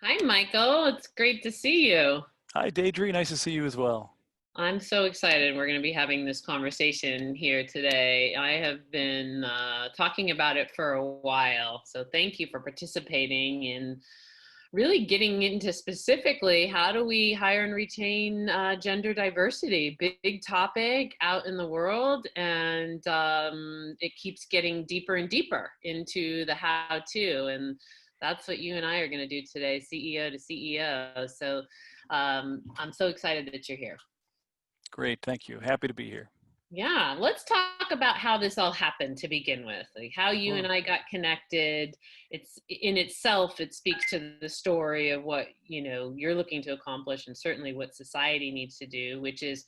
Hi, Michael. It's great to see you. Hi, Deidre. Nice to see you as well. I'm so excited. We're going to be having this conversation here today. I have been talking about it for a while. So thank you for participating in really getting into specifically how do we hire and retain gender diversity? Big topic out in the world, and it keeps getting deeper and deeper into the how to. And that's what you and I are going to do today, CEO to CEO. So I'm so excited that you're here. Great. Thank you. Happy to be here. Yeah, let's talk about how this all happened to begin with, like how you and Sure. I got connected. It's in itself, it speaks to the story of what you're looking to accomplish, and certainly what society needs to do, which is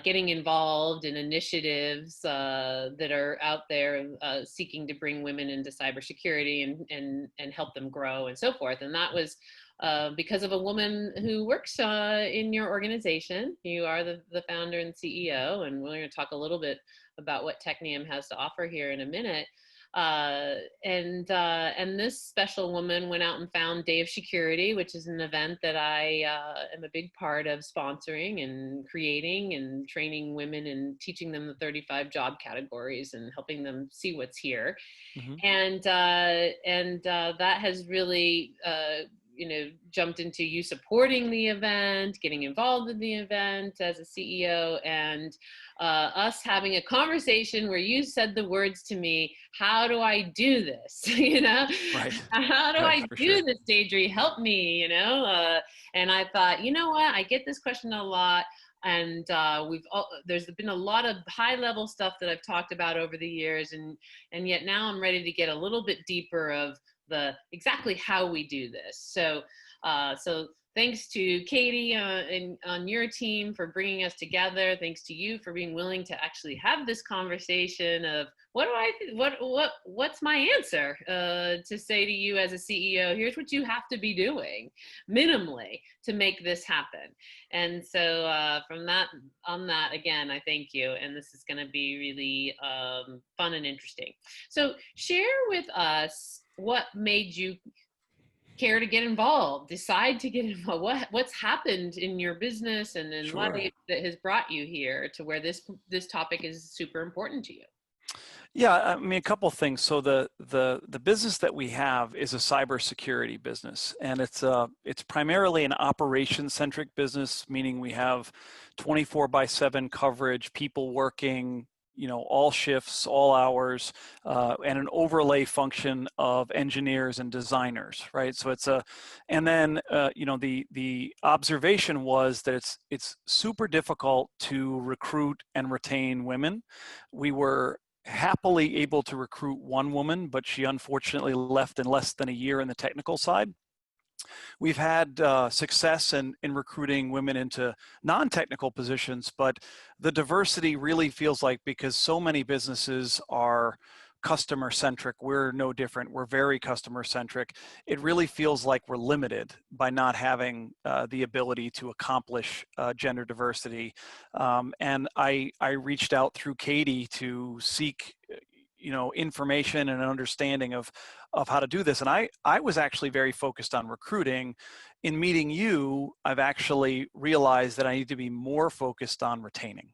getting involved in initiatives that are out there seeking to bring women into cybersecurity and help them grow and so forth. And that was because of a woman who works in your organization. You are the founder and CEO, and we're going to talk a little bit about what Technium has to offer here in a minute. And this special woman went out and found Day of Security, which is an event that I am a big part of sponsoring and creating and training women and teaching them the 35 job categories and helping them see what's here. Hmm. And that has really jumped into you supporting the event, getting involved in the event as a CEO, and us having a conversation where you said the words to me, how do I do this? Right. How do Right. I For do sure. this, Deidre? Help me, and I thought, you know what, I get this question a lot. And there's been a lot of high level stuff that I've talked about over the years, and yet now I'm ready to get a little bit deeper of the exactly how we do this. So thanks to Katie on your team for bringing us together. Thanks to you for being willing to actually have this conversation of what's my answer to say to you as a CEO. Here's what you have to be doing minimally to make this happen. And so from that on that again, I thank you. And this is going to be really fun and interesting. So share with us what made you care to get involved, decide to get involved. What's happened in your business and in Sure. life that has brought you here to where this topic is super important to you? Yeah. I mean, a couple things. So the business that we have is a cybersecurity business, and it's primarily an operation centric business, meaning we have 24/7 coverage, people working, all shifts, all hours, and an overlay function of engineers and designers, right? So and then the observation was that it's super difficult to recruit and retain women. We were happily able to recruit one woman, but she unfortunately left in less than a year in the technical side. We've had success in recruiting women into non-technical positions, but the diversity really feels like, because so many businesses are customer centric, we're no different. We're very customer centric. It really feels like we're limited by not having the ability to accomplish gender diversity. And I reached out through Katie to seek information and an understanding of how to do this. And I was actually very focused on recruiting. In meeting you, I've actually realized that I need to be more focused on retaining,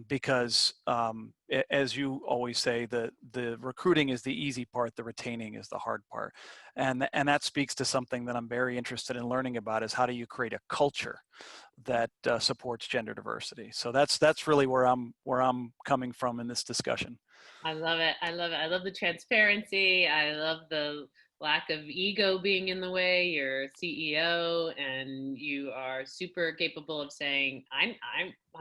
because as you always say, the recruiting is the easy part, the retaining is the hard part. And that speaks to something that I'm very interested in learning about, is how do you create a culture that supports gender diversity. So that's really where I'm coming from in this discussion. I love it. I love it. I love the transparency. I love the lack of ego being in the way. You're CEO and you are super capable of saying, I'm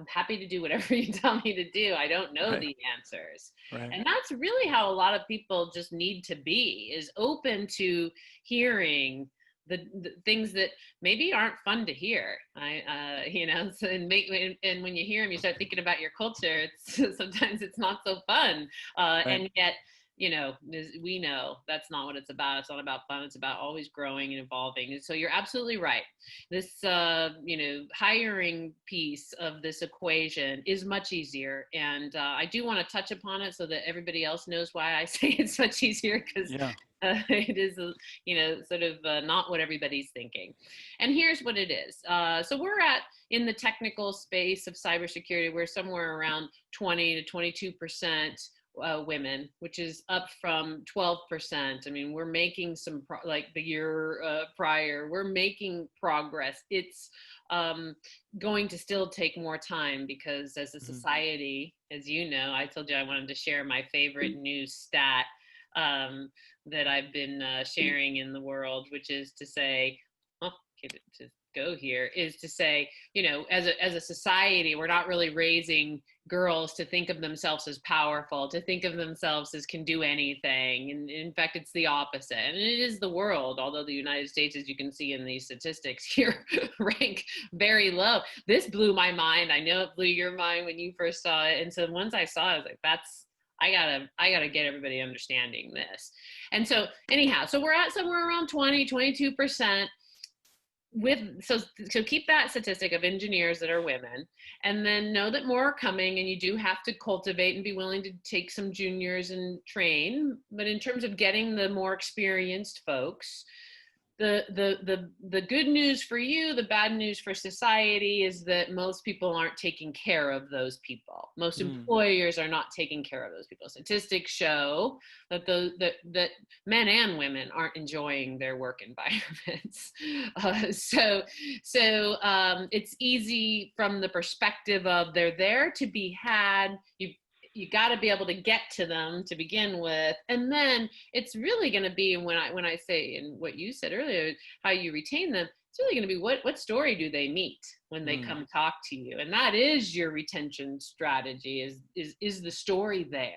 happy to do whatever you tell me to do. I don't know Right. the answers. Right. And that's really how a lot of people just need to be, is open to hearing the things that maybe aren't fun to hear. So, and when you hear them, you start thinking about your culture. It's sometimes it's not so fun, Right. and yet we know that's not what it's about. It's not about fun. It's about always growing and evolving. And so you're absolutely right. This hiring piece of this equation is much easier, and I do want to touch upon it so that everybody else knows why I say it's much easier, because Yeah. It is, sort of not what everybody's thinking. And here's what it is. So we're in the technical space of cybersecurity, we're somewhere around 20 to 22% women, which is up from 12%. I mean, we're making like the year prior, we're making progress. It's going to still take more time because as a society, as you know, I told you I wanted to share my favorite news stat that I've been sharing in the world, which is to say, to go here, is to say, as a society, we're not really raising girls to think of themselves as powerful, to think of themselves as can do anything. And in fact, it's the opposite. And it is the world, although the United States, as you can see in these statistics here, rank very low. This blew my mind. I know it blew your mind when you first saw it. And so once I saw it, I was like, I gotta get everybody understanding this. And so anyhow, so we're at somewhere around 22% so keep that statistic of engineers that are women, and then know that more are coming, and you do have to cultivate and be willing to take some juniors and train. But in terms of getting the more experienced folks, the good news for you, the bad news for society is that most people aren't taking care of those people. Most employers are not taking care of those people. Statistics show that that men and women aren't enjoying their work environments. So it's easy from the perspective of they're there to be had. You got to be able to get to them to begin with, and then it's really going to be when I say, and what you said earlier, how you retain them. It's really going to be what story do they meet when they come talk to you, and that is your retention strategy. Is the story there?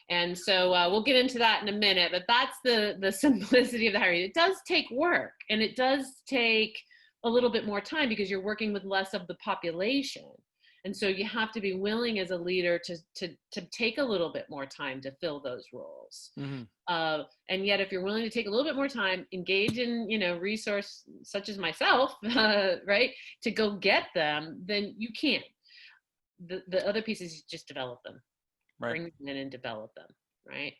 And so we'll get into that in a minute, but that's the simplicity of the hiring. It does take work, and it does take a little bit more time because you're working with less of the population. And so you have to be willing as a leader to take a little bit more time to fill those roles. And yet, if you're willing to take a little bit more time, engage in, resource such as myself, right, to go get them, then you can. The other piece is just develop them, bring them in and develop them. Right.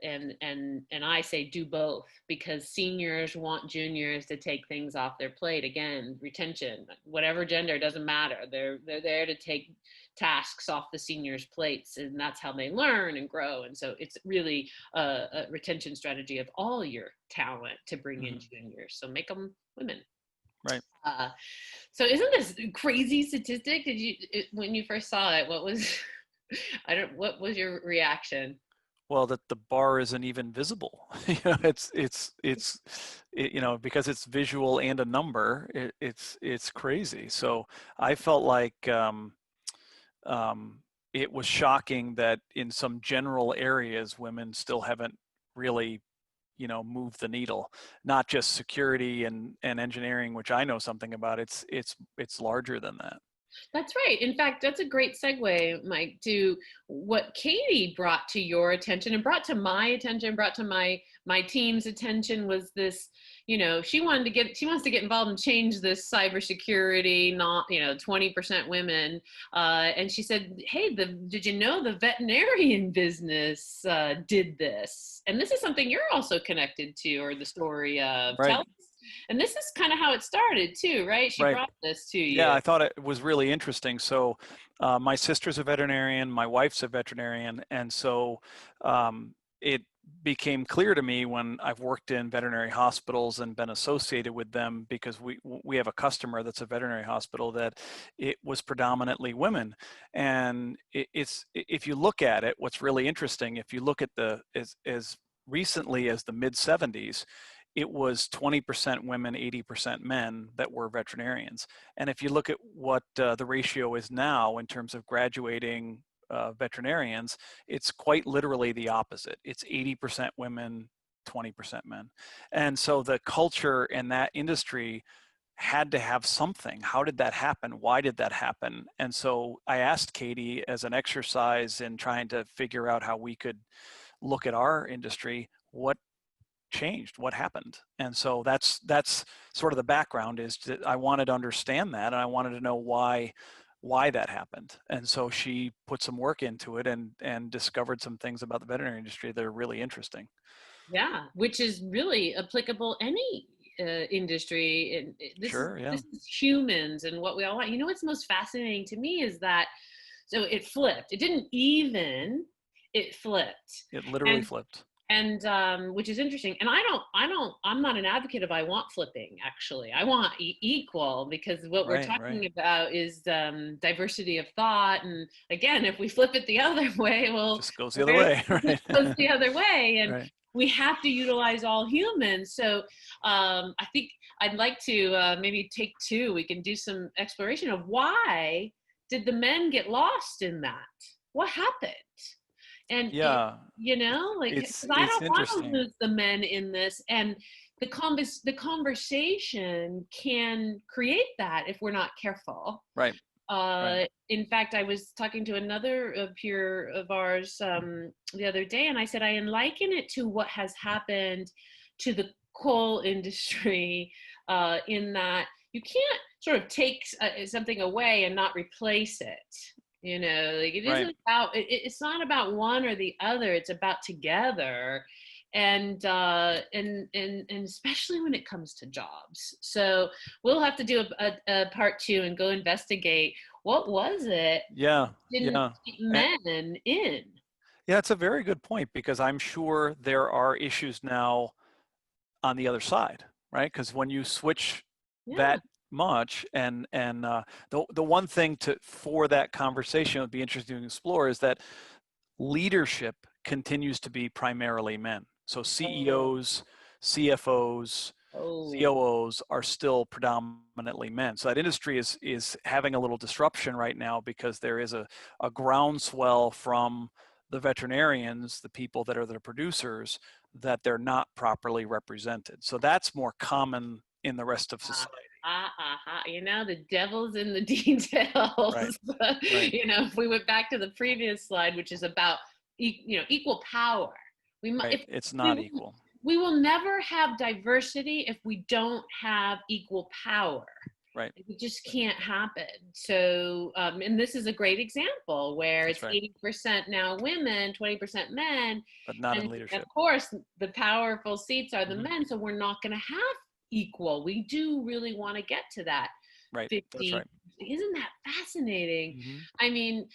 And I say do both, because seniors want juniors to take things off their plate. Again, retention, whatever gender, doesn't matter. They're there to take tasks off the seniors' plates, and that's how they learn and grow. And so it's really a retention strategy of all your talent to bring in juniors. So make them women. Right. So isn't this a crazy statistic? When you first saw it, what was what was your reaction? Well, that the bar isn't even visible. It's because it's visual and a number. It's crazy. So I felt like it was shocking that in some general areas, women still haven't really moved the needle. Not just security and engineering, which I know something about. It's larger than that. That's right. In fact, that's a great segue, Mike, to what Katie brought to your attention and brought to my attention, brought to my team's attention, was this, she wants to get involved and change this cybersecurity, not, 20% women. And she said, hey, did you know the veterinarian business did this? And this is something you're also connected to, or the story of. Right. Tell us. And this is kind of how it started too, right? She brought this to you. Yeah, I thought it was really interesting. So my sister's a veterinarian, my wife's a veterinarian. And so it became clear to me when I've worked in veterinary hospitals and been associated with them, because we have a customer that's a veterinary hospital, that it was predominantly women. And if you look at it, what's really interesting, if you look at as recently as the mid-70s, it was 20% women, 80% men that were veterinarians. And if you look at what the ratio is now in terms of graduating veterinarians, it's quite literally the opposite. It's 80% women, 20% men. And so the culture in that industry had to have something. How did that happen? Why did that happen? And so I asked Katie, as an exercise in trying to figure out how we could look at our industry, what changed, what happened? And so that's sort of the background, is that I wanted to understand that, and I wanted to know why that happened. And so she put some work into it and discovered some things about the veterinary industry that are really interesting. Yeah, which is really applicable any industry. And Sure, yeah. this is humans and what we all want. You know what's most fascinating to me is that so it flipped. It didn't even. It flipped, It literally and flipped. which is interesting. And I'm not an advocate of I want flipping. Actually, I want equal, because what we're Right, right. talking about is diversity of thought. And again, if we flip it the other way, well, Just goes the other way, it right? goes the other way, and Right. we have to utilize all humans. So I think I'd like to maybe take two. We can do some exploration of why did the men get lost in that? What happened? And it, Yeah, you know, like, it's because I it's don't want to interesting. lose the men in this, and the conversation can create that if we're not careful. Right, right. In fact, I was talking to another peer of ours the other day, and I said I liken it to what has happened to the coal industry, in that you can't sort of take something away and not replace it. You know, like, it Right. isn't about it's not about one or the other. It's about together, and especially when it comes to jobs. So we'll have to do a part two and go investigate what was it Yeah, didn't yeah. keep A- men in. Yeah, it's a very good point, because I'm sure there are issues now on the other side, right? Because when you switch Yeah. that much, and the one thing to for that conversation would be interesting to explore is that leadership continues to be primarily men. So Oh. CEOs, CFOs, Oh. COOs are still predominantly men. So that industry is having a little disruption right now, because there is a groundswell from the veterinarians, the people that are the producers, that they're not properly represented. So that's more common in the rest of Ah, society. You know, the devil's in the details. Right, right, You know, if we went back to the previous slide, which is about equal power, right. if It's we not equal. we will never have diversity if we don't have equal power. Right. It just can't happen. So, and this is a great example where That's it's right. 80% now women, 20% men. But not in And of leadership. course, the powerful seats are the Hmm. men. So we're not going to have equal. We do really want to get to that Right. That's 50. right. Isn't that fascinating? Hmm. I mean,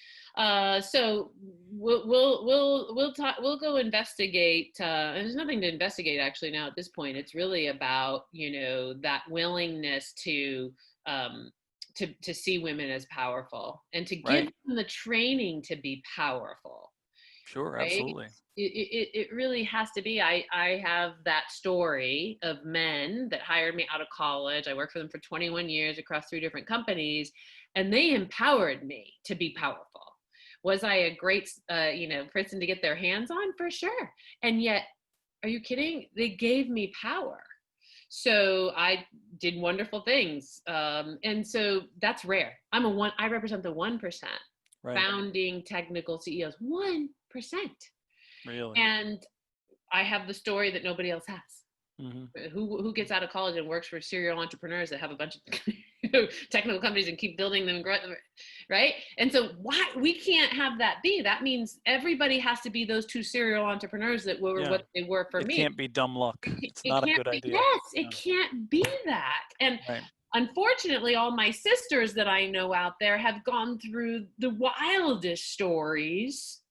so we'll talk. We'll go investigate. There's nothing to investigate actually now at this point. It's really about that willingness um, to see women as powerful and to give Right. them the training to be powerful, Sure. right? Absolutely. It really has to be. I have that story of men that hired me out of college. I worked for them for 21 years across 3 different companies, and they empowered me to be powerful. Was I a great person to get their hands on? For sure. And yet, are you kidding? They gave me power. So I did wonderful things, and so that's rare. I represent the 1%, Right. founding technical CEOs, 1%. Really. And I have the story that nobody else has. Hmm. Who gets out of college and works for serial entrepreneurs that have a bunch of technical companies and keep building them and growing them, right? And so why we can't have that be? That means everybody has to be those 2 serial entrepreneurs that were Yeah. what they were for It me. can't be dumb luck. It's It not a can't good be. idea. Yes, it Yeah. can't be that. And Right. unfortunately, all my sisters that I know out there have gone through the wildest stories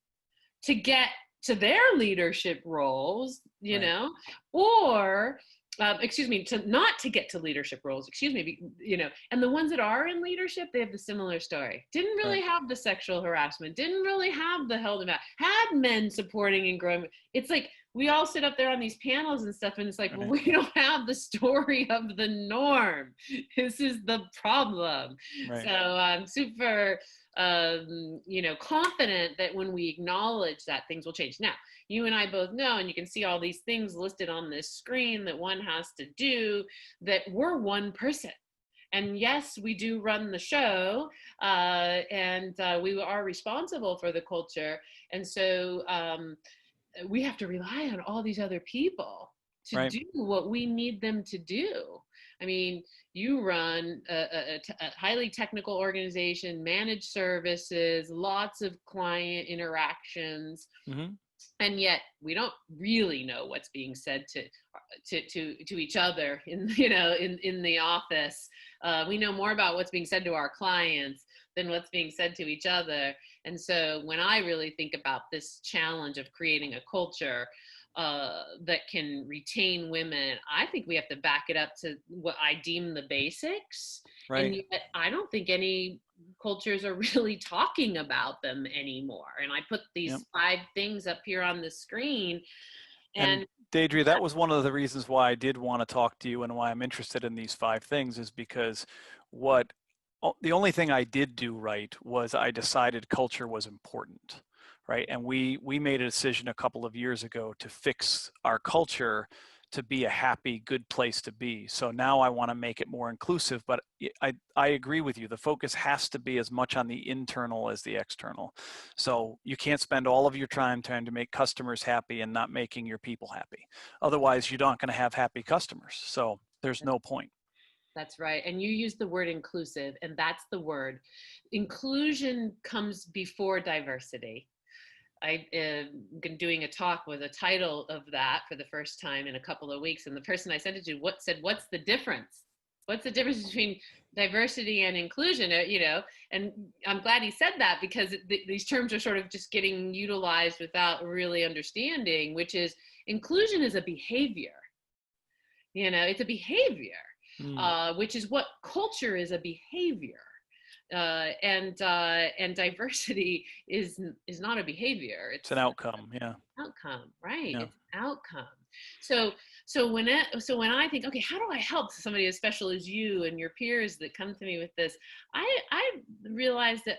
to get to their leadership roles, Right. or excuse me, to not to get to leadership roles, excuse me, and the ones that are in leadership, they have the similar story. Didn't Right. really have the sexual harassment, didn't really have the held back, had men supporting and growing. It's like we all sit up there on these panels and stuff, and it's like, well, Right. we don't have the story of the norm. This is the problem. So Right. I'm super confident that when we acknowledge that, things will change. Now, you and I both know, and you can see all these things listed on this screen that one has to do, that we're one person. And yes, we do run the show, and we are responsible for the culture. And so we have to rely on all these other people to Right. do what we need them to do. I mean, you run a highly technical organization, managed services, lots of client interactions. Hmm. And yet we don't really know what's being said to each other in, in the office. We know more about what's being said to our clients than what's being said to each other. And so when I really think about this challenge of creating a culture that can retain women, I think we have to back it up to what I deem the basics. Right. And yet I don't think any cultures are really talking about them anymore. And I put these 5 things up here on the screen. And Deidre, that was one of the reasons why I did want to talk to you and why I'm interested in these 5 things, is because the only thing I did do right was I decided culture was important, right? And we made a decision a couple of years ago to fix our culture to be a happy, good place to be. So now I want to make it more inclusive, but I agree with you. The focus has to be as much on the internal as the external. So you can't spend all of your time trying to make customers happy and not making your people happy. Otherwise, you're not going to have happy customers. So there's no point. That's right. And you use the word inclusive, and that's the word. Inclusion comes before diversity. I am doing a talk with a title of that for the first time in a couple of weeks. And the person I sent it to said, what's the difference? What's the difference between diversity and inclusion? And I'm glad he said that, because these terms are sort of just getting utilized without really understanding, which is inclusion is a behavior. It's a behavior, which is what culture is, a behavior. And diversity is not a behavior. It's an outcome. Yeah. Outcome, right? Yeah. It's an outcome. So when I think, okay, how do I help somebody as special as you and your peers that come to me with this? I realized that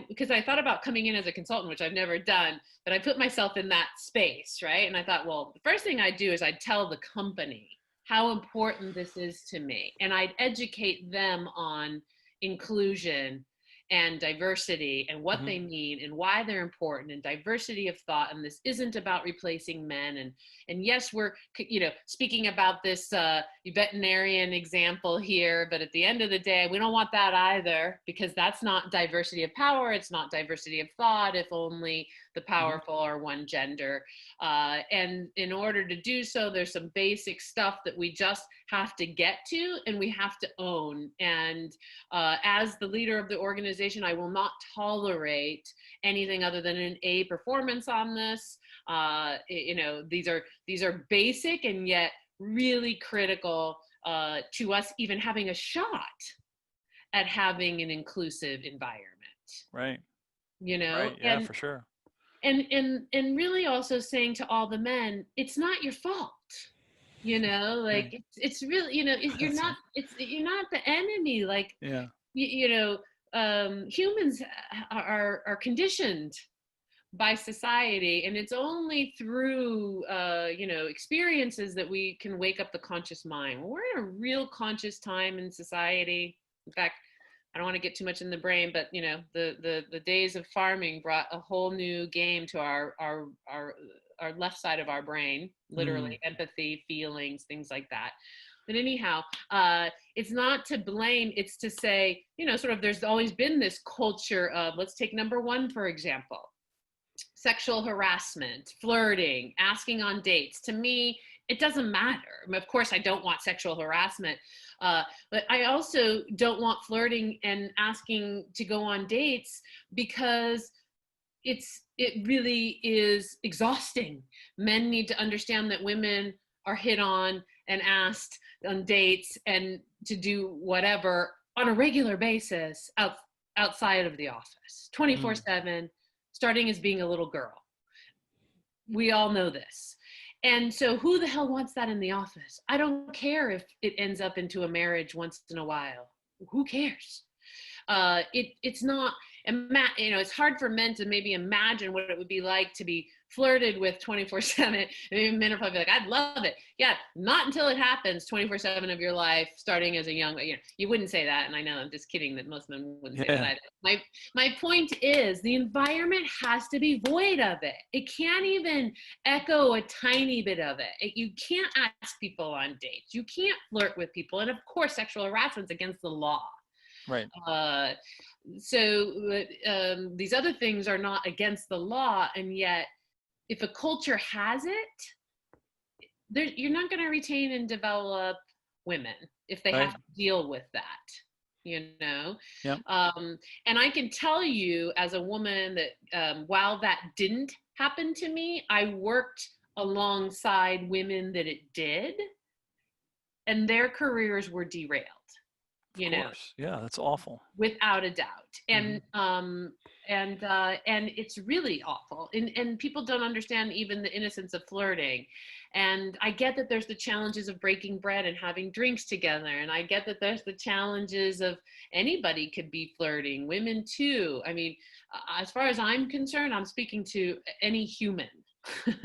because I thought about coming in as a consultant, which I've never done, but I put myself in that space, right? And I thought, well, the first thing I'd do is I'd tell the company how important this is to me, and I'd educate them on inclusion and diversity and what they mean and why they're important, and diversity of thought. And this isn't about replacing men. And yes, we're, speaking about this veterinarian example here, but at the end of the day, we don't want that either, because that's not diversity of power. It's not diversity of thought if only the powerful are one gender. And in order to do so, there's some basic stuff that we just have to get to and we have to own. And as the leader of the organization, I will not tolerate anything other than an A performance on this. These are basic and yet really critical to us even having a shot at having an inclusive environment. Right. Right. Yeah, for sure. And really also saying to all the men, it's not your fault. It's really, you're not the enemy. Like, yeah. Humans are conditioned by society, and it's only through experiences that we can wake up the conscious mind. We're in a real conscious time in society. In fact, I don't want to get too much in the brain, but the days of farming brought a whole new game to our left side of our brain, literally empathy, feelings, things like that. But anyhow, it's not to blame. It's to say, sort of, there's always been this culture of, let's take number 1, for example, sexual harassment, flirting, asking on dates. To me, it doesn't matter. I mean, of course, I don't want sexual harassment, but I also don't want flirting and asking to go on dates, because it really is exhausting. Men need to understand that women are hit on and asked on dates and to do whatever on a regular basis outside of the office, 24/7, starting as being a little girl. We all know this. And so who the hell wants that in the office? I don't care if it ends up into a marriage once in a while. Who cares? It's not, it's hard for men to maybe imagine what it would be like to be flirted with 24/7. And men are probably like, I'd love it. Yeah, not until it happens 24/7 of your life, starting as a young, you wouldn't say that. And I know, I'm just kidding that most men wouldn't say that either. My point is, the environment has to be void of it. It can't even echo a tiny bit of it. You can't ask people on dates. You can't flirt with people. And of course, sexual harassment's against the law. Right. So these other things are not against the law, and yet if a culture has it, you're not going to retain and develop women if they have to deal with that, you know? Yeah. And I can tell you as a woman that while that didn't happen to me, I worked alongside women that it did, and their careers were derailed, you know? Of course. Yeah, that's awful. Without a doubt. And and it's really awful, and people don't understand even the innocence of flirting. And I get that there's the challenges of breaking bread and having drinks together, and I get that there's the challenges of anybody could be flirting, women too. I mean, as far as I'm concerned, I'm speaking to any human.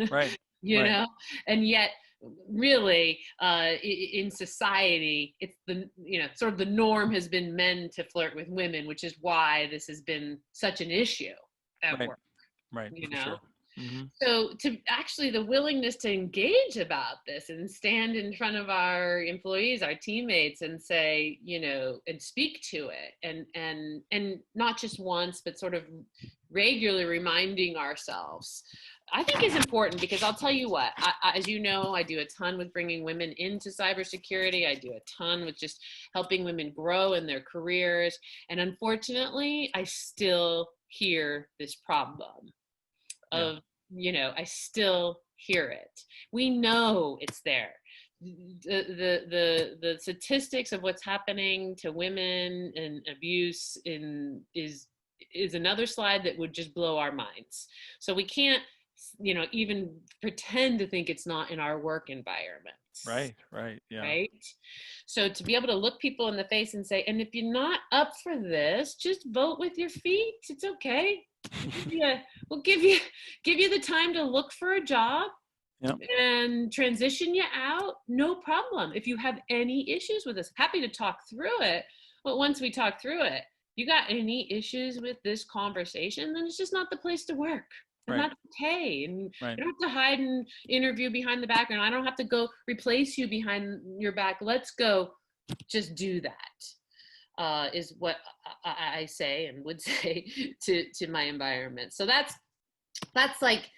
Right. You know, and yet really in society, it's the, you know, sort of the norm has been men to flirt with women, which is why this has been such an issue at work. Right. You For know, sure. Mm-hmm. so to actually the willingness to engage about this and stand in front of our employees, our teammates, and say, you know, and speak to it, and not just once, but sort of regularly reminding ourselves, I think is important. Because I'll tell you what, as you know, I do a ton with bringing women into cybersecurity. I do a ton with just helping women grow in their careers. And unfortunately, I still hear this problem of, you know, I still hear it. We know it's there. The statistics of what's happening to women and abuse is another slide that would just blow our minds. So we can't, you know, even pretend to think it's not in our work environment. Right. Yeah. Right. So to be able to look people in the face and say, and if you're not up for this, just vote with your feet. It's okay. We'll give you the time to look for a job. Yep. And transition you out, no problem. If you have any issues with this, happy to talk through it. But once we talk through it, you got any issues with this conversation, then it's just not the place to work. And that's okay. And you don't have to hide and interview behind the back, and I don't have to go replace you behind your back. Let's go just do that, is what I say and would say to my environment. So that's like,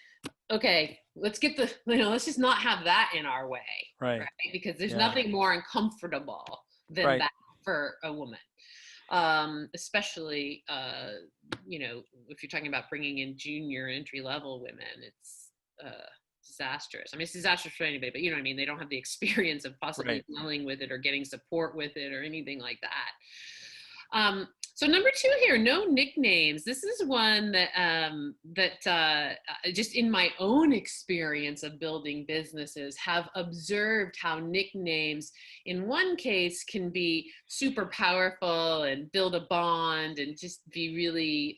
okay, let's get the, you know, let's just not have that in our way. Right? Because there's nothing more uncomfortable than that for a woman. Especially, you know, if you're talking about bringing in junior entry level women, it's disastrous. I mean, it's disastrous for anybody, but you know what I mean? They don't have the experience of possibly dealing with it or getting support with it or anything like that. So number 2 here, no nicknames. This is one that just in my own experience of building businesses have observed how nicknames in one case can be super powerful and build a bond and just be really,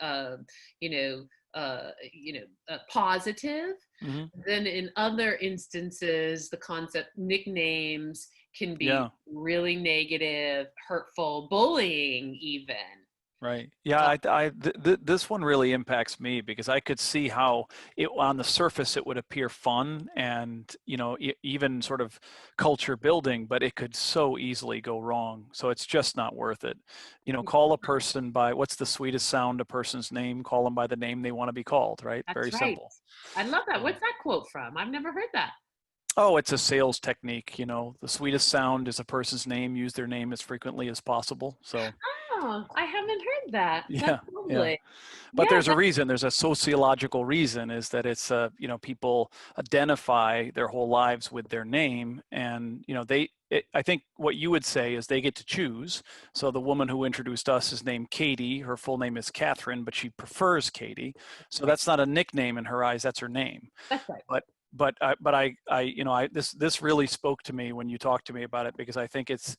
positive. Mm-hmm. Then in other instances, the concept nicknames can be really negative, hurtful, bullying even. Right. Yeah. This one really impacts me because I could see how it, on the surface, it would appear fun and, you know, even sort of culture building, but it could so easily go wrong. So it's just not worth it. You know, call a person by what's the sweetest sound a person's name, call them by the name they want to be called, right? That's very simple. I love that. What's that quote from? I've never heard that. Oh, it's a sales technique. You know, the sweetest sound is a person's name. Use their name as frequently as possible. So. Oh, I haven't heard that. Yeah. That's lovely. Yeah. But there's a reason. There's a sociological reason, is that it's you know, people identify their whole lives with their name, and you know, I think what you would say is they get to choose. So the woman who introduced us is named Katie. Her full name is Catherine, but she prefers Katie. So that's not a nickname in her eyes. That's her name. That's right. But this really spoke to me when you talked to me about it, because I think it's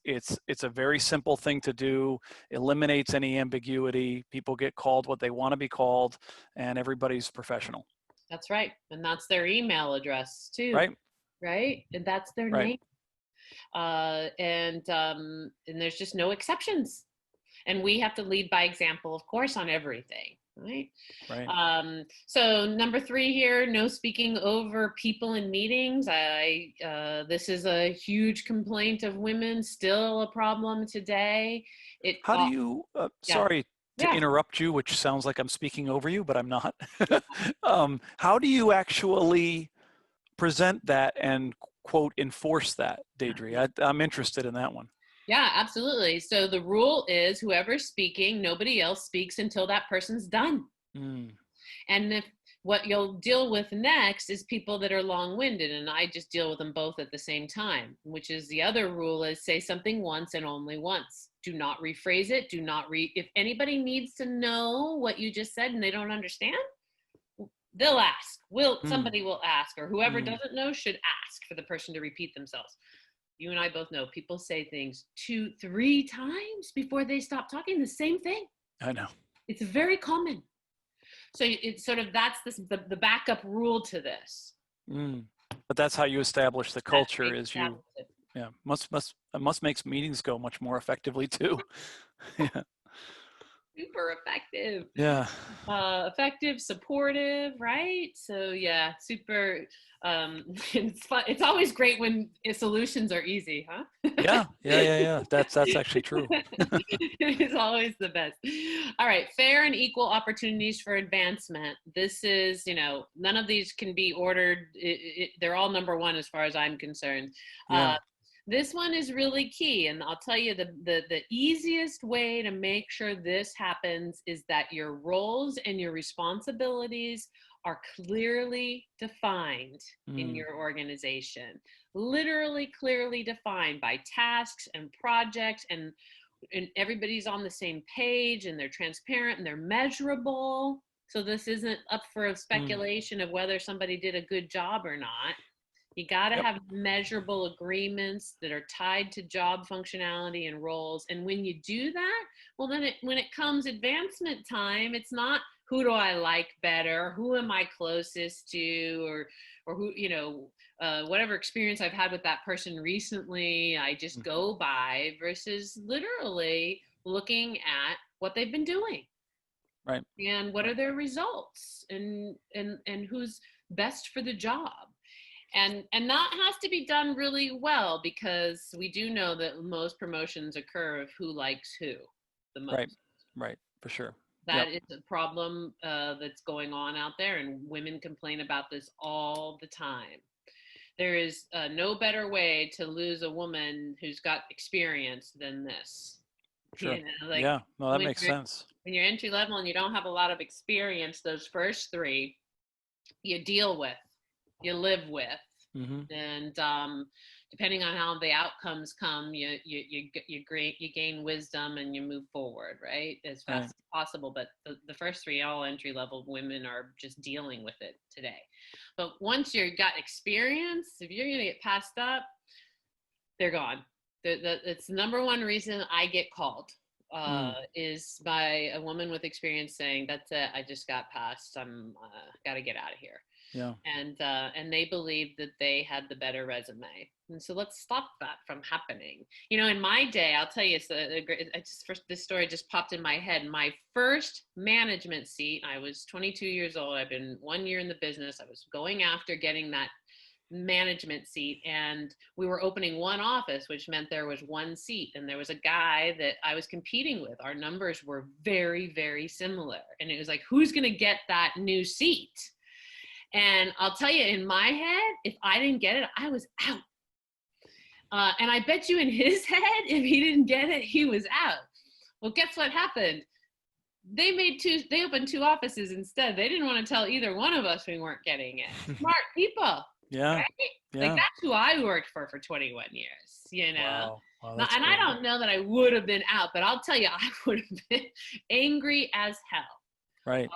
a very simple thing to do, eliminates any ambiguity. People get called what they want to be called, and everybody's professional. That's right. And that's their email address too. Right. And that's their name. And there's just no exceptions. And we have to lead by example, of course, on everything. Right. So number 3 here, no speaking over people in meetings. This is a huge complaint of women, still a problem today. How do you, sorry Yeah. interrupt you, which sounds like I'm speaking over you, but I'm not. How do you actually present that and quote enforce that, Deidre? I'm interested in that one. Yeah, absolutely. So the rule is whoever's speaking, nobody else speaks until that person's done. Mm. And if what you'll deal with next is people that are long-winded, and I just deal with them both at the same time, which is the other rule is say something once and only once. Do not rephrase it. Do not if anybody needs to know what you just said and they don't understand, they'll ask. Somebody will ask, or whoever doesn't know should ask for the person to repeat themselves. You and I both know people say things 2-3 times before they stop talking the same thing. I know. It's very common. So it's sort of, that's the backup rule to this. But that's how you establish the culture is you, yeah, must make meetings go much more effectively too. Yeah. Super effective. Yeah. Effective, supportive, right? So yeah, super. It's fun. It's always great when solutions are easy, huh? Yeah. That's actually true. It's always the best. All right, fair and equal opportunities for advancement. This is, none of these can be ordered. They're all number one as far as I'm concerned. Yeah. This one is really key, and I'll tell you the easiest way to make sure this happens is that your roles and your responsibilities are clearly defined in your organization. Literally clearly defined by tasks and projects, and everybody's on the same page, and they're transparent and they're measurable. So this isn't up for speculation of whether somebody did a good job or not. You got to have measurable agreements that are tied to job functionality and roles. And when you do that, well, then when it comes advancement time, it's not who do I like better, who am I closest to, or who, whatever experience I've had with that person recently, I just go by, versus literally looking at what they've been doing. Right. And what are their results, and who's best for the job. And that has to be done really well, because we do know that most promotions occur of who likes who the most. Right, for sure. That is a problem that's going on out there, and women complain about this all the time. There is no better way to lose a woman who's got experience than this. Sure. That makes sense. When you're entry level and you don't have a lot of experience, those first 3 you deal with, you live with, and depending on how the outcomes come, you gain wisdom and you move forward, right, as fast as possible. But the first 3, all entry level women are just dealing with it today. But once you've got experience, if you're going to get passed up, they're gone. It's the number one reason I get called. Is by a woman with experience saying, "That's it, I just got passed. I'm got to get out of here." Yeah. And they believe that they had the better resume, and so let's stop that from happening. In my day, I'll tell you, this story just popped in my head. My first management seat, I was 22 years old. I've been 1 year in the business. I was going after getting that management seat, and we were opening one office, which meant there was one seat, and there was a guy that I was competing with. Our numbers were very, very similar, and it was like, who's going to get that new seat? And I'll tell you, in my head, if I didn't get it, I was out. And I bet you in his head, if he didn't get it, he was out. Well, guess what happened? They opened 2 offices instead. They didn't want to tell either one of us we weren't getting it. Smart people. Yeah. Right? Yeah. Like, that's who I worked for 21 years, Wow, and I don't know that I would have been out, but I'll tell you, I would have been angry as hell. Right.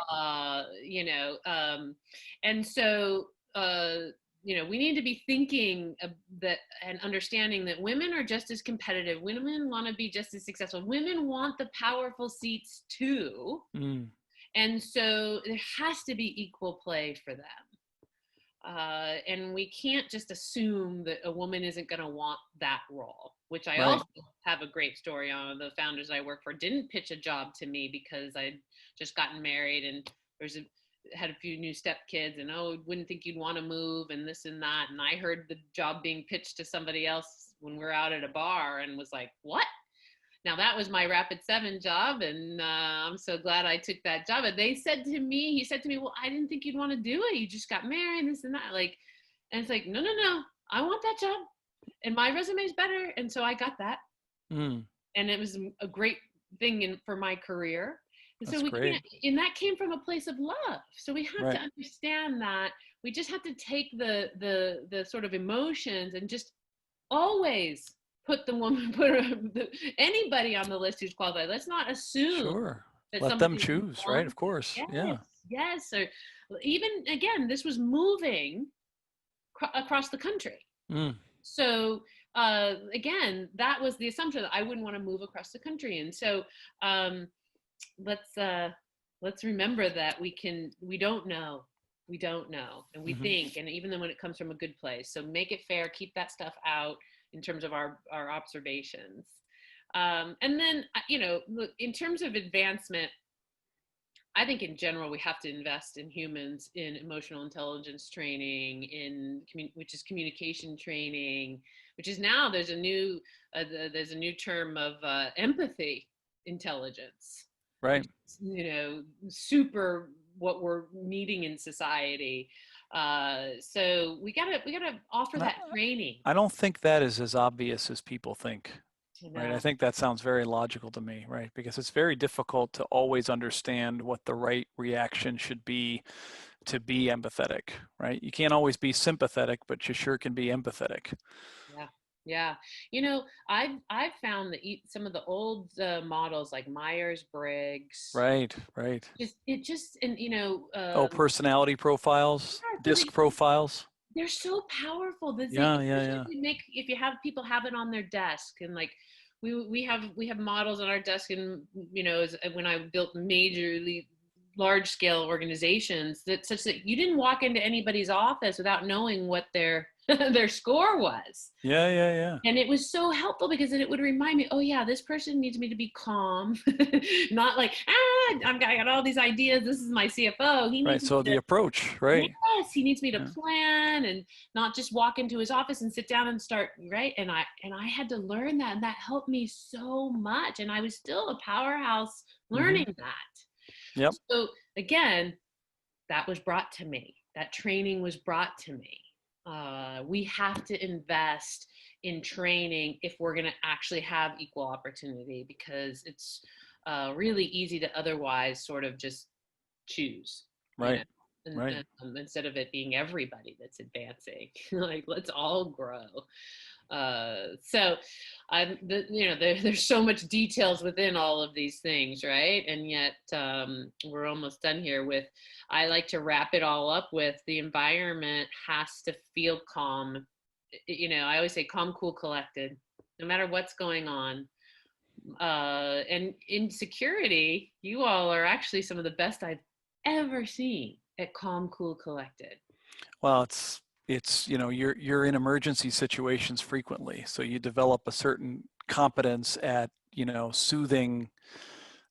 And so, we need to be thinking that and understanding that women are just as competitive. Women want to be just as successful. Women want the powerful seats too. And so there has to be equal play for them. And we can't just assume that a woman isn't going to want that role, which I also have a great story on. The founders I work for didn't pitch a job to me because I'd just gotten married and had a few new stepkids, and wouldn't think you'd want to move and this and that. And I heard the job being pitched to somebody else when we're out at a bar and was like, what? Now that was my Rapid 7 job, and I'm so glad I took that job. And he said to me, well, I didn't think you'd want to do it. You just got married, this and that. Like, and it's like, no, I want that job, and my resume is better. And so I got that. And it was a great thing for my career. And That's so great. and that came from a place of love. So we have Right. to understand that we just have to take the sort of emotions and just always put the woman, anybody on the list who's qualified. Let's not assume Sure. that Let them somebody choose, right? Of course. Yeah. yes. Or even, again, this was moving across the country. So again, that was the assumption that I wouldn't want to move across the country. And so let's remember that we don't know, and we think, and even then when it comes from a good place. So make it fair, keep that stuff out in terms of our observations. And then, look, in terms of advancement, I think in general, we have to invest in humans, in emotional intelligence training, which is communication training, which is now there's a new term of empathy intelligence. Right. Super what we're needing in society. So we gotta offer that training. I don't think that is as obvious as people think. Right. I No. think that sounds very logical to me, right? Because it's very difficult to always understand what the right reaction should be to be empathetic, right? You can't always be sympathetic, but you sure can be empathetic. Yeah. I've found that some of the old models like Myers-Briggs, Right. Personality profiles, disc profiles. They're so powerful. Yeah. If you have people have it on their desk, and like we have models on our desk, and when I built majorly large scale organizations, that such that you didn't walk into anybody's office without knowing what their score was. Yeah. And it was so helpful because then it would remind me, oh yeah, this person needs me to be calm, not like, I got all these ideas. This is my CFO. He needs so the approach, right? Yes, he needs me to plan and not just walk into his office and sit down and start, right? And I had to learn that, and that helped me so much. And I was still a powerhouse learning that. Yep. So again, that was brought to me. That training was brought to me. We have to invest in training if we're going to actually have equal opportunity, because it's really easy to otherwise sort of just choose. Right. Instead of it being everybody that's advancing, like let's all grow. So there's so much details within all of these things, right? And yet we're almost done here with, I like to wrap it all up with, the environment has to feel calm. I always say calm, cool, collected, no matter what's going on. And in security, you all are actually some of the best I've ever seen at calm, cool, collected. Well, it's you're in emergency situations frequently, so you develop a certain competence at soothing,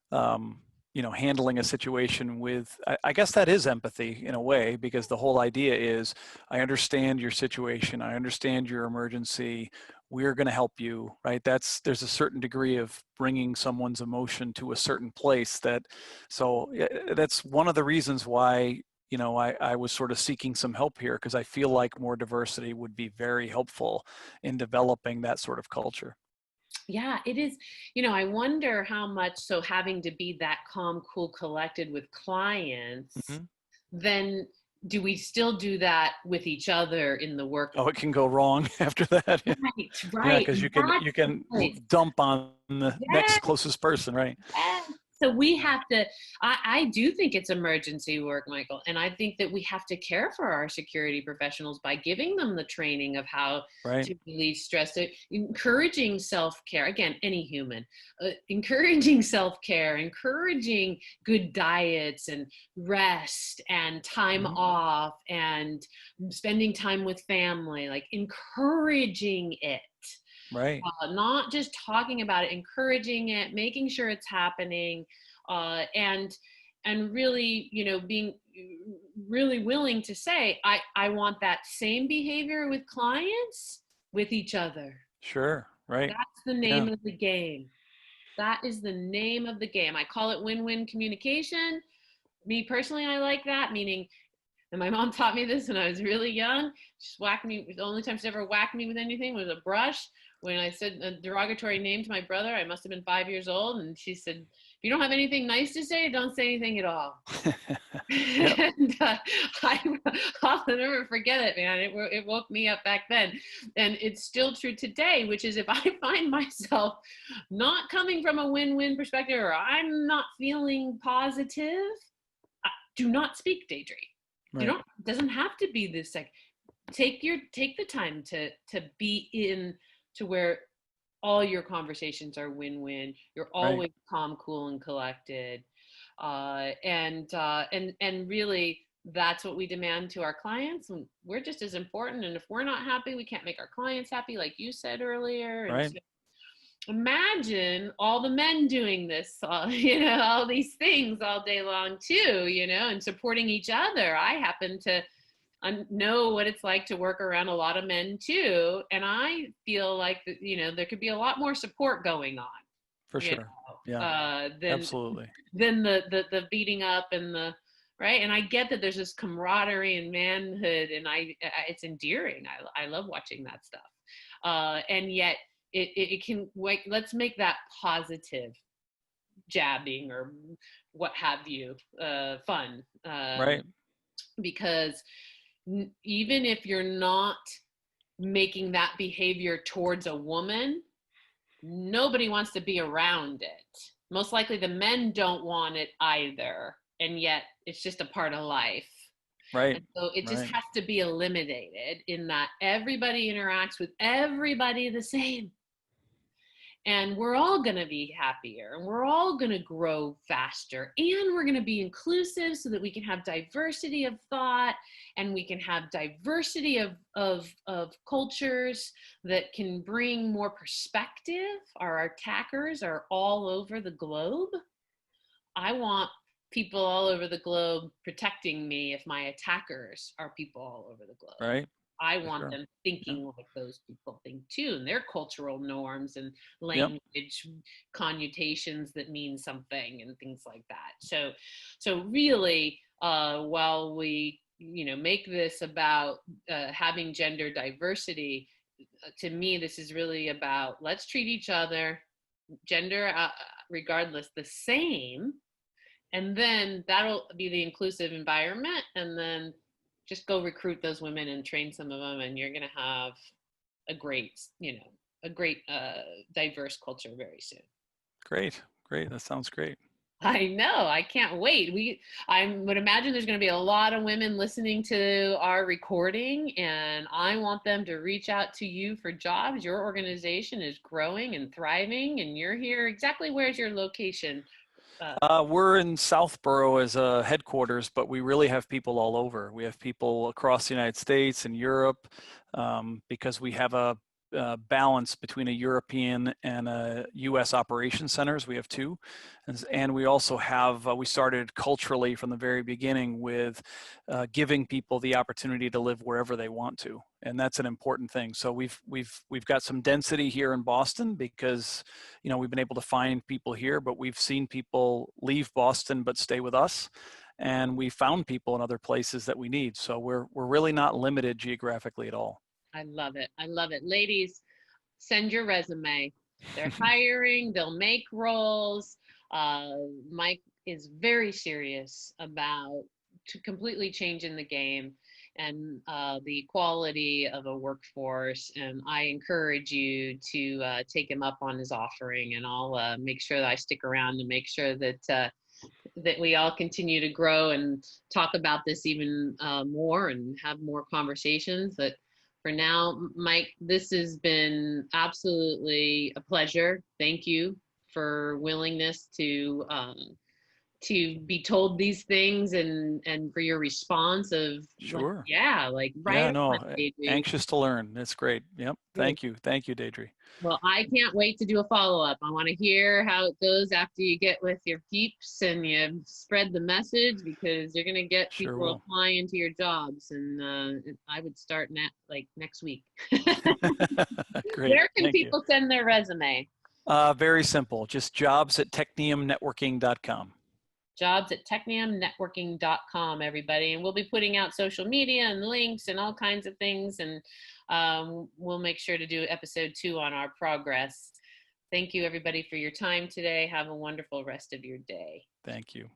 handling a situation with, I guess that is empathy in a way, because the whole idea is, I understand your situation, I understand your emergency, we're going to help you, right? There's a certain degree of bringing someone's emotion to a certain place. So that's one of the reasons why I was sort of seeking some help here, because I feel like more diversity would be very helpful in developing that sort of culture. Yeah, it is. I wonder how much, so having to be that calm, cool, collected with clients, then do we still do that with each other in the work? Oh, it can go wrong after that. Right. Yeah, because you can dump on the next closest person, right? So we have to, I do think it's emergency work, Michael. And I think that we have to care for our security professionals by giving them the training of how to relieve stress, encouraging self-care. Again, any human, encouraging self-care, encouraging good diets and rest and time off and spending time with family, like encouraging it. Right. Not just talking about it, encouraging it, making sure it's happening, and really, being really willing to say, I want that same behavior with clients, with each other. Sure. Right. That's the name of the game. That is the name of the game. I call it win-win communication. Me personally, I like that, meaning, and my mom taught me this when I was really young. She whacked me. The only time she ever whacked me with anything was a brush. When I said a derogatory name to my brother, I must have been 5 years old. And she said, if you don't have anything nice to say, don't say anything at all. Yep. And I'll never forget it, man. It woke me up back then. And it's still true today, which is if I find myself not coming from a win-win perspective, or I'm not feeling positive, do not speak, Deidre. Right. Doesn't have to be this, like, take the time to be in to where all your conversations are win-win. You're always calm, cool, and collected. And really, that's what we demand to our clients. And we're just as important. And if we're not happy, we can't make our clients happy, like you said earlier. And so imagine all the men doing this, all these things all day long too, and supporting each other. I happen to know what it's like to work around a lot of men too. And I feel like, there could be a lot more support going on. For sure. Yeah, absolutely. Than the beating up and the, right. And I get that there's this camaraderie and manhood, and it's endearing. I love watching that stuff. And yet it can, like, let's make that positive jabbing or what have you, fun. Right. Because even if you're not making that behavior towards a woman, nobody wants to be around it. Most likely the men don't want it either. And yet it's just a part of life. Right. And so it just has to be eliminated, in that everybody interacts with everybody the same. And we're all going to be happier, and we're all going to grow faster, and we're going to be inclusive so that we can have diversity of thought, and we can have diversity of cultures that can bring more perspective. Our attackers are all over the globe. I want people all over the globe protecting me if my attackers are people all over the globe. Right. I want them thinking like those people think too, and their cultural norms and language connotations that mean something and things like that. So really, while we, make this about having gender diversity, to me, this is really about, let's treat each other, gender regardless, the same. And then that'll be the inclusive environment. And then just go recruit those women and train some of them, and you're going to have a great, diverse culture very soon. Great. That sounds great. I know. I can't wait. I would imagine there's going to be a lot of women listening to our recording, and I want them to reach out to you for jobs. Your organization is growing and thriving, and you're here. Exactly where's your location? We're in Southborough as a headquarters, but we really have people all over. We have people across the United States and Europe, because we have a balance between a European and a U.S. operations centers. We have two. And we also have, we started culturally from the very beginning with giving people the opportunity to live wherever they want to. And that's an important thing. So we've got some density here in Boston because, we've been able to find people here, but we've seen people leave Boston but stay with us. And we found people in other places that we need. So we're really not limited geographically at all. I love it. Ladies, send your resume. They're hiring, they'll make roles. Mike is very serious about completely changing the game and the quality of a workforce. And I encourage you to take him up on his offering, and I'll make sure that I stick around to make sure that we all continue to grow and talk about this even more and have more conversations. But for now, Mike, this has been absolutely a pleasure. Thank you for willingness to be told these things and for your response of sure. Anxious to learn. That's great. Yep. Thank you, Deidre. Well, I can't wait to do a follow-up. I want to hear how it goes after you get with your peeps and you spread the message, because you're going to get people applying to your jobs. And I would start next week. Great. Where can people send their resume? Very simple. Just jobs@techniumnetworking.com. Jobs@techniumnetworking.com, everybody. And we'll be putting out social media and links and all kinds of things. And we'll make sure to do episode 2 on our progress. Thank you, everybody, for your time today. Have a wonderful rest of your day. Thank you.